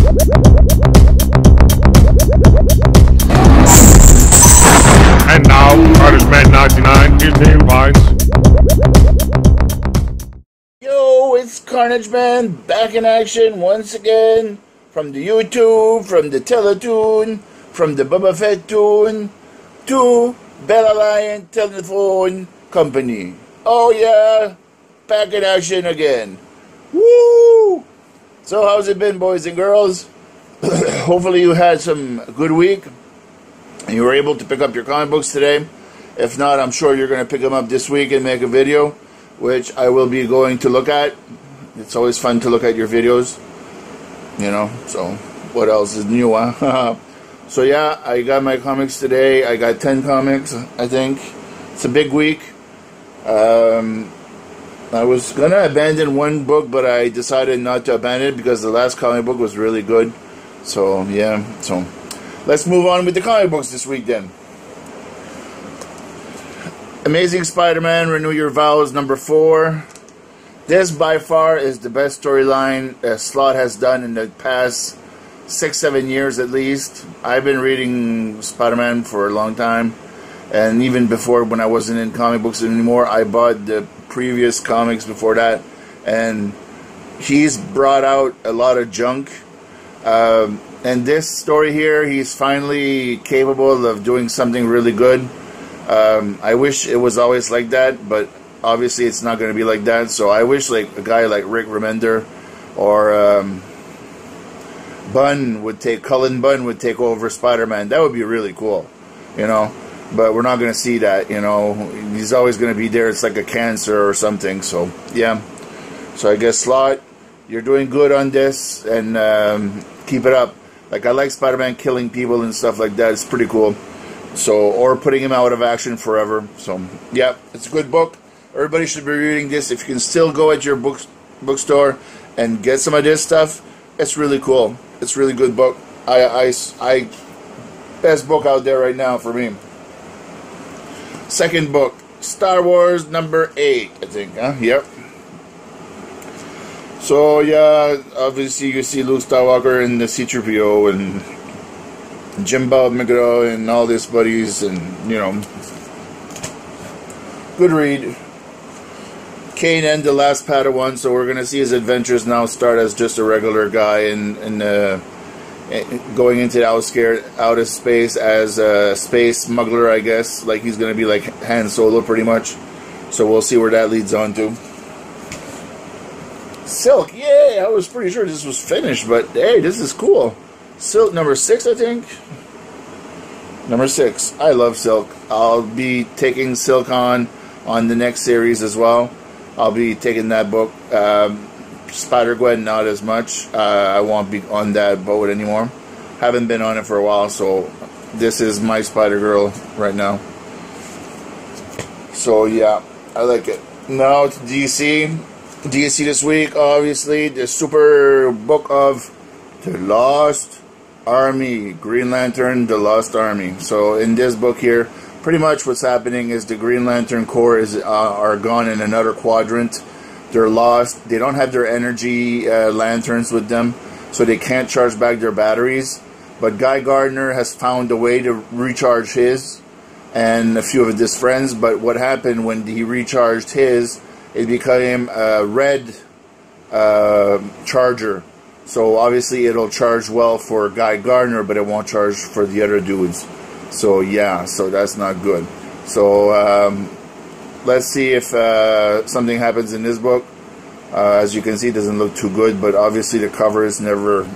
And now, Carnage-Man 99, here's Dave Vines. Yo, it's Carnage-Man back in action once again from the YouTube, from the Teletoon, from the Boba Fett Toon to Bella Lion Telephone Company. Oh yeah, back in action again. Woo! So how's it been, boys and girls? Hopefully you had some good week and you were able to pick up your comic books today. If not, I'm sure you're going to pick them up this week and make a video, which I will be going to look at. It's always fun to look at your videos, you know. So what else is new, huh? So yeah, I got my comics today. I got 10 comics, I think. It's a big week. I was going to abandon one book, but I decided not to abandon it because the last comic book was really good. So yeah, so let's move on with the comic books this week then. Amazing Spider-Man, Renew Your Vows, number 4. This by far is the best storyline Slott has done in the past 6-7 years at least. I've been reading Spider-Man for a long time, and even before, when I wasn't in comic books anymore, I bought the previous comics before that, and he's brought out a lot of junk. And this story here, he's finally capable of doing something really good. I wish it was always like that, but obviously it's not going to be like that. So I wish like a guy like Rick Remender or Cullen Bunn would take over Spider-Man. That would be really cool, you know. But we're not going to see that, you know. He's always going to be there. It's like a cancer or something. So yeah. So I guess Slott, you're doing good on this, and keep it up. Like, I like Spider-Man killing people and stuff like that. It's pretty cool. So, or putting him out of action forever. So, yeah, it's a good book. Everybody should be reading this. If you can still go at your bookstore and get some of this stuff, it's really cool. It's a really good book. Best book out there right now for me. Second book, Star Wars number 8, I think. Yep. So yeah, obviously you see Luke Skywalker and the C-3PO and Jimbo Meguro and all these buddies, and you know, good read. Kanan, the last Padawan, so we're gonna see his adventures now start as just a regular guy and going into the outer space as a space smuggler, I guess. Like he's gonna be like Han Solo pretty much. So we'll see where that leads on to. Silk, yay! I was pretty sure this was finished, but hey, this is cool. Silk number 6, I think. Number 6. I love Silk. I'll be taking Silk on the next series as well. I'll be taking that book. Spider-Gwen, not as much. I won't be on that boat anymore. Haven't been on it for a while, so this is my Spider-Girl right now. So yeah, I like it. Now to DC. DC this week, obviously, the super book of The Lost Army, Green Lantern, The Lost Army. So in this book here, pretty much what's happening is the Green Lantern Corps are gone in another quadrant. They're lost. They don't have their energy lanterns with them, so they can't charge back their batteries. But Guy Gardner has found a way to recharge his and a few of his friends. But what happened when he recharged his, it became a red charger. So obviously it'll charge well for Guy Gardner, but it won't charge for the other dudes. So yeah, so that's not good. So let's see if something happens in this book. As you can see, it doesn't look too good, but obviously the cover is never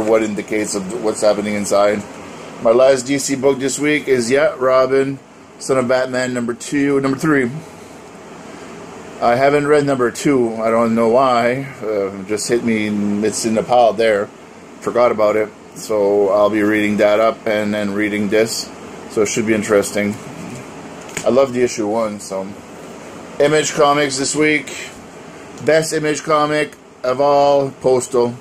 what indicates of what's happening inside. My last DC book this week is Robin, Son of Batman, number 3. I haven't read number 2. I don't know why. Just hit me. It's in the pile there. Forgot about it. So I'll be reading that up and then reading this. So it should be interesting. I love the issue 1. So Image Comics this week. Best Image comic of all, Postal.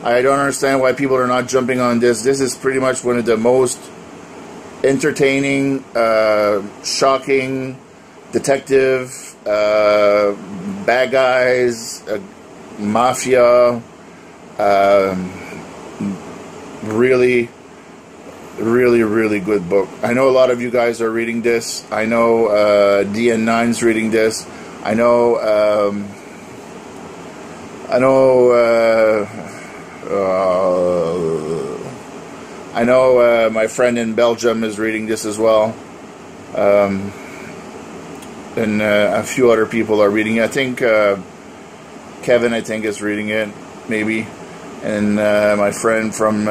I don't understand why people are not jumping on this. This is pretty much one of the most entertaining, shocking, detective, bad guys, mafia, Really, really, really good book. I know a lot of you guys are reading this. I know DN9's reading this. I know my friend in Belgium is reading this as well. And a few other people are reading it. I think Kevin, I think, is reading it, maybe. And my friend from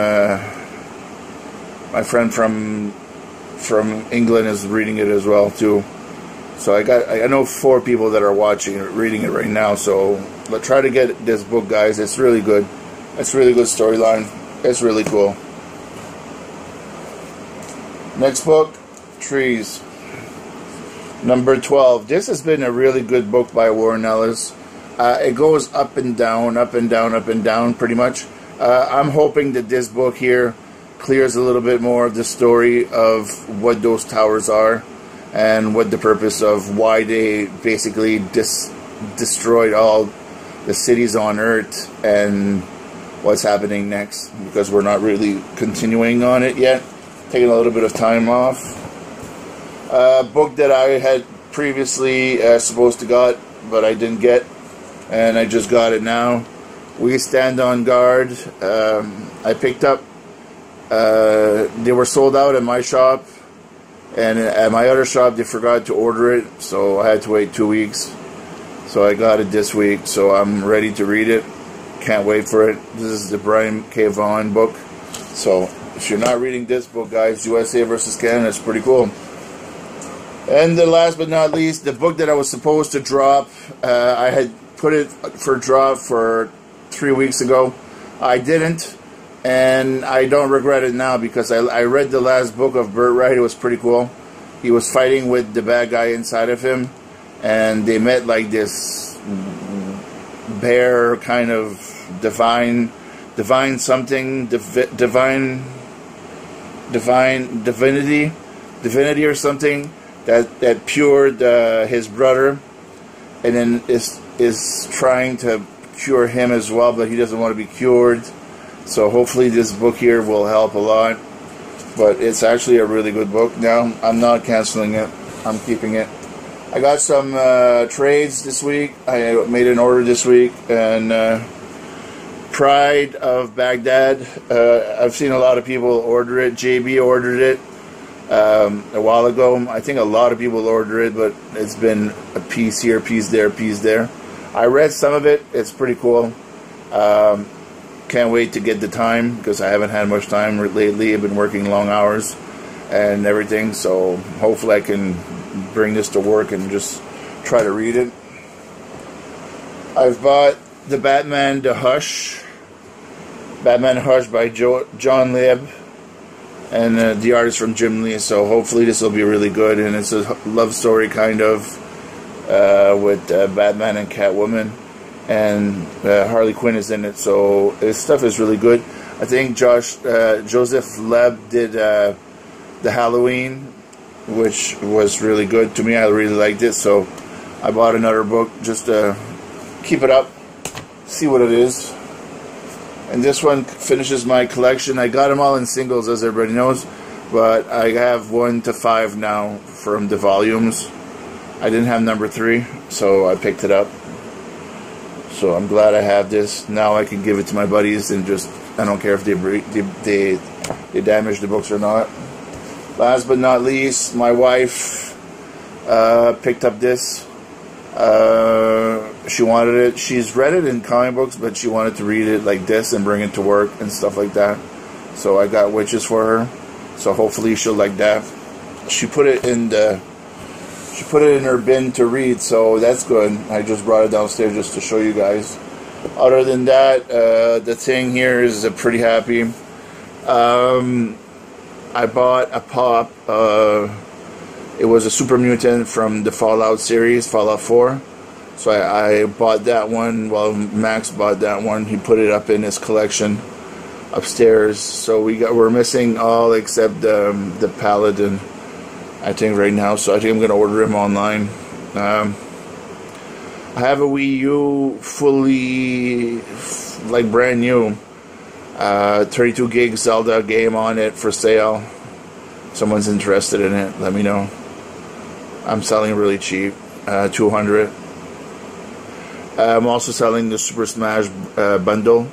England is reading it as well too. So I know 4 people that are reading it right now. So let's try to get this book, guys. It's really good. It's really good storyline. It's really cool. Next book, Trees, number 12. This has been a really good book by Warren Ellis. It goes up and down, up and down, up and down, pretty much. I'm hoping that this book here clears a little bit more of the story of what those towers are and what the purpose of why they basically destroyed all the cities on Earth and what's happening next, because we're not really continuing on it yet. Taking a little bit of time off. Book that I had previously supposed to got, but I didn't get, and I just got it now. We Stand on Guard. I picked up. They were sold out at my shop, and at my other shop they forgot to order it, so I had to wait 2 weeks. So I got it this week, so I'm ready to read it. Can't wait for it. This is the Brian K. Vaughan book. So if you're not reading this book, guys, USA versus Canada, it's pretty cool. And the last but not least, the book that I was supposed to drop, I had put it for drop for 3 weeks ago. I didn't, and I don't regret it now, because I read the last book of Burt Wright. It was pretty cool. He was fighting with the bad guy inside of him, and they met like this bear kind of divine divinity or something that cured his brother, and then is trying to cure him as well, but he doesn't want to be cured. So hopefully this book here will help a lot. But it's actually a really good book. Now I'm not canceling it. I'm keeping it. I got some trades this week. I made an order this week, and Pride of Baghdad. I've seen a lot of people order it. JB ordered it a while ago. I think a lot of people order it, but it's been a piece here, piece there, piece there. I read some of it. It's pretty cool. Can't wait to get the time, because I haven't had much time lately. I've been working long hours and everything, so hopefully I can bring this to work and just try to read it. I've bought the Batman The Hush. Batman Hush by John Lieb, and the artist from Jim Lee. So hopefully this will be really good, and it's a love story kind of with Batman and Catwoman, and Harley Quinn is in it. So this stuff is really good. I think Joseph Leb did the Halloween, which was really good to me. I really liked it, so I bought another book just to keep it up, see what it is. And this one finishes my collection. I got them all in singles, as everybody knows, but I have 1 to 5 now from the volumes. I didn't have number 3, so I picked it up. So I'm glad I have this. Now I can give it to my buddies, and just, I don't care if they damage the books or not. Last but not least, my wife picked up this. She wanted it. She's read it in comic books, but she wanted to read it like this and bring it to work and stuff like that. So I got Witches for her. So hopefully she'll like that. She put it in her bin to read, so that's good. I just brought it downstairs just to show you guys. Other than that, the thing here is pretty happy. I bought a pop. It was a Super Mutant from the Fallout series, Fallout 4. So I bought that one. Well, Max bought that one. He put it up in his collection upstairs. So we're missing all except the Paladin, I think, right now. So I think I'm gonna order him online. I have a Wii U fully, like, brand new. 32 gig Zelda game on it for sale. Someone's interested in it, let me know. I'm selling really cheap, 200. I'm also selling the Super Smash bundle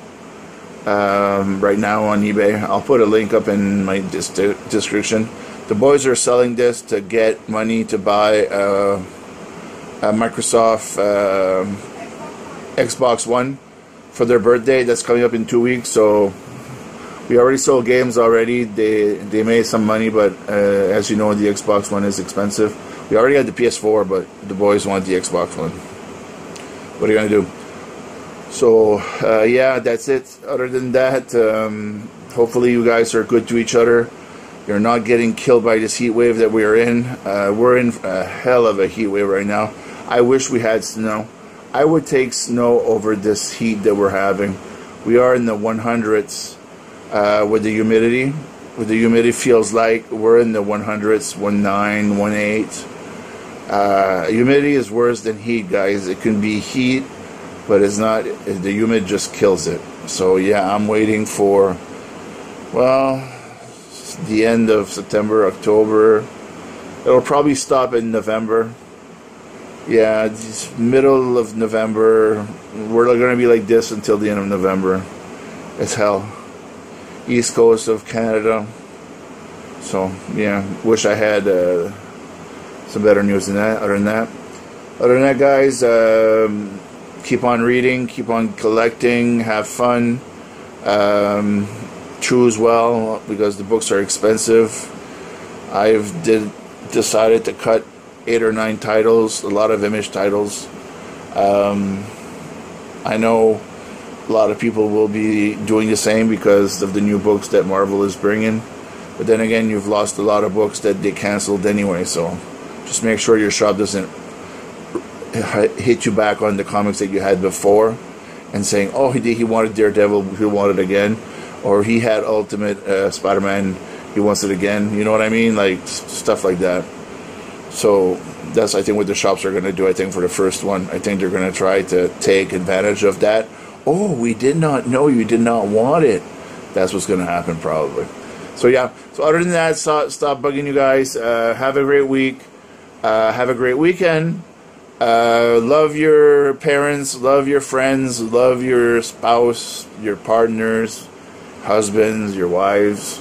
right now on eBay. I'll put a link up in my description. The boys are selling this to get money to buy a Microsoft Xbox One for their birthday. That's coming up in 2 weeks. So we already sold games already. They made some money, but as you know, the Xbox One is expensive. We already had the PS4, but the boys want the Xbox One. What are you gonna do? So yeah, that's it. Other than that, hopefully you guys are good to each other. You're not getting killed by this heat wave that we are in. We're in a hell of a heat wave right now. I wish we had snow. I would take snow over this heat that we're having. We are in the 100s with the humidity. What the humidity feels like, we're in the 100s, 19, 18. Humidity is worse than heat, guys. It can be heat, but it's not. The humid just kills it. So yeah, I'm waiting for, well, the end of September, October. It'll probably stop in November. Yeah, middle of November. We're going to be like this until the end of November. It's hell. East coast of Canada. So yeah, wish I had some better news than that. Other than that, guys, keep on reading, keep on collecting, have fun, choose well, because the books are expensive. I've decided to cut 8 or 9 titles, a lot of Image titles. I know a lot of people will be doing the same because of the new books that Marvel is bringing. But then again, you've lost a lot of books that they canceled anyway, so just make sure your shop doesn't hit you back on the comics that you had before and saying, oh, he wanted Daredevil, he wanted it again, or he had Ultimate Spider-Man, he wants it again. You know what I mean? Like stuff like that. So that's, I think, what the shops are going to do. I think for the first one, I think they're going to try to take advantage of that. Oh, we did not know you did not want it. That's what's going to happen probably. So yeah, so other than that, stop bugging you guys. Have a great week. Have a great weekend. Love your parents, love your friends, love your spouse, your partners, husbands, your wives.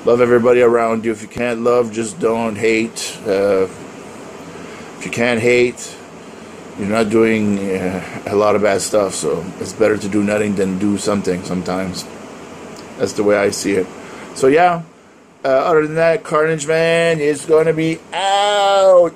Love everybody around you. If you can't love, just don't hate. If you can't hate, you're not doing a lot of bad stuff. So it's better to do nothing than do something sometimes. That's the way I see it. So yeah, other than that, Carnage-Man is going to be out.